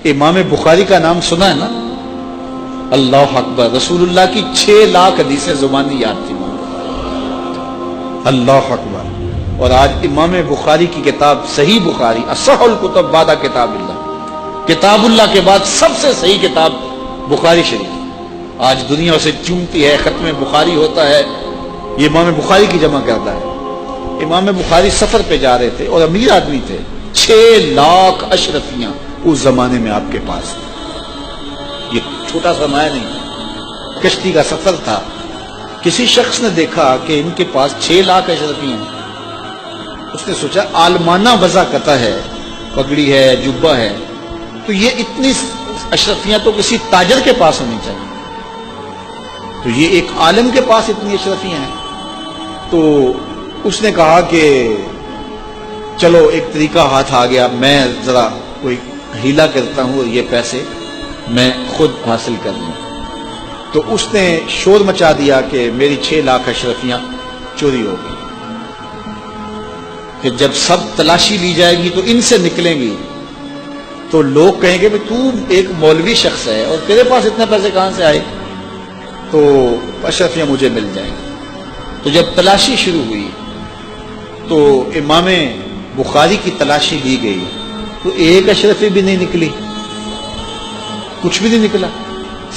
امام بخاری کا نام سنا ہے نا؟ اللہ اکبر، رسول اللہ کی 6 لاکھ حدیثیں زبانی یاد تھی، اللہ اکبر۔ اور آج امام بخاری کی کتاب صحیح بخاری، اصح الکتب بعد کتاب اللہ، کتاب اللہ کے بعد سب سے صحیح کتاب بخاری شریف، آج دنیا اسے چومتی ہے، ختم بخاری ہوتا ہے، یہ امام بخاری کی جمع کرتا ہے۔ امام بخاری سفر پہ جا رہے تھے اور امیر آدمی تھے، 6 لاکھ اشرفیاں اس زمانے میں آپ کے پاس، یہ چھوٹا سرمایہ نہیں، کشتی کا سفر تھا۔ کسی شخص نے دیکھا کہ ان کے پاس 6 لاکھ اشرفیاں ہیں، اس نے سوچا عالمانہ وضع قطع ہے، پگڑی ہے، جبہ ہے، تو یہ اتنی اشرفیاں تو کسی تاجر کے پاس ہونی چاہیے، تو یہ ایک عالم کے پاس اتنی اشرفیاں ہیں۔ تو اس نے کہا کہ چلو ایک طریقہ ہاتھ آ گیا، میں ذرا کوئی ہیلا کرتا ہوں اور یہ پیسے میں خود حاصل کر لوں۔ تو اس نے شور مچا دیا کہ میری 6 لاکھ اشرفیاں چوری ہو گئی، کہ جب سب تلاشی لی جائے گی تو ان سے نکلیں گی تو لوگ کہیں گے کہ تو ایک مولوی شخص ہے اور تیرے پاس اتنے پیسے کہاں سے آئے، تو اشرفیاں مجھے مل جائیں گی۔ تو جب تلاشی شروع ہوئی تو امام بخاری کی تلاشی لی گئی تو ایک اشرفی بھی نہیں نکلی، کچھ بھی نہیں نکلا،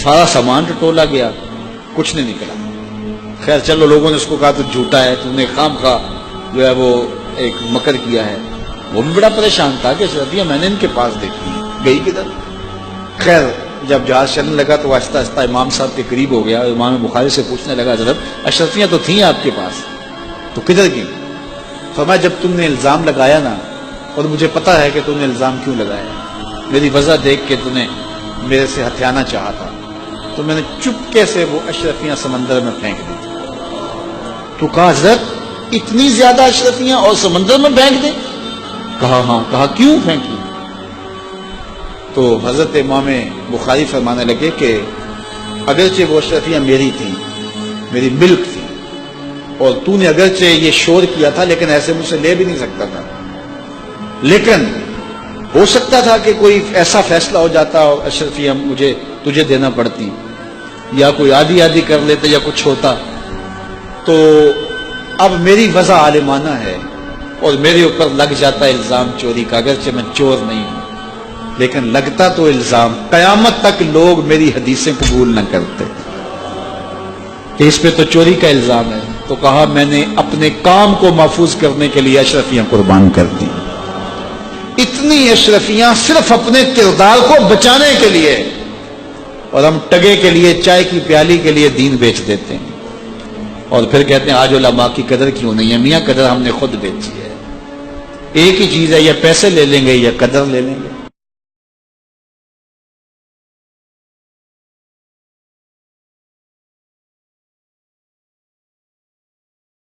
سارا سامان ٹٹولا گیا، کچھ نہیں نکلا۔ خیر چلو، لوگوں نے اس کو کہا تو جھوٹا ہے، تو نے خام خواہ جو ہے وہ ایک مکر کیا ہے۔ وہ بھی بڑا پریشان تھا کہ اشرفیاں میں نے ان کے پاس دیکھی، گئی کدھر؟ خیر جب جہاز چلنے لگا تو آہستہ آہستہ امام صاحب کے قریب ہو گیا، امام بخاری سے پوچھنے لگا حضرت اشرفیاں تو تھیں آپ کے پاس، تو کدھر گئی؟ فرمایا جب تم نے الزام لگایا نا، اور مجھے پتا ہے کہ تم نے الزام کیوں لگایا، میری وجہ دیکھ کے تم نے میرے سے ہتھیانا چاہا تھا، تو میں نے چپکے سے وہ اشرفیاں سمندر میں پھینک دی تھی۔ تو کہا حضرت اتنی زیادہ اشرفیاں اور سمندر میں پھینک دیں؟ کہا ہاں۔ کہا کیوں پھینکی؟ تو حضرت امام بخاری فرمانے لگے کہ اگرچہ وہ اشرفیاں میری تھیں، میری ملک تھی، اور تو نے اگرچہ یہ شور کیا تھا لیکن ایسے مجھ سے لے بھی نہیں سکتا تھا، لیکن ہو سکتا تھا کہ کوئی ایسا فیصلہ ہو جاتا اور اشرفیاں مجھے تجھے دینا پڑتی، یا کوئی آدھی آدھی کر لیتے یا کچھ ہوتا، تو اب میری وضع عالمانہ ہے اور میرے اوپر لگ جاتا الزام چوری کا، اگرچہ میں چور نہیں ہوں لیکن لگتا تو الزام، قیامت تک لوگ میری حدیثیں قبول نہ کرتے کہ اس پہ تو چوری کا الزام ہے۔ تو کہا میں نے اپنے کام کو محفوظ کرنے کے لیے اشرفیاں قربان کر دی، اتنی اشرفیاں صرف اپنے کردار کو بچانے کے لیے، اور ہم ٹگے کے لیے، چائے کی پیالی کے لیے دین بیچ دیتے ہیں، اور پھر کہتے ہیں آج علماء کی قدر کیوں نہیں ہے؟ میاں قدر ہم نے خود بیچی ہے، ایک ہی چیز ہے، یا پیسے لے لیں گے یا قدر لے لیں گے۔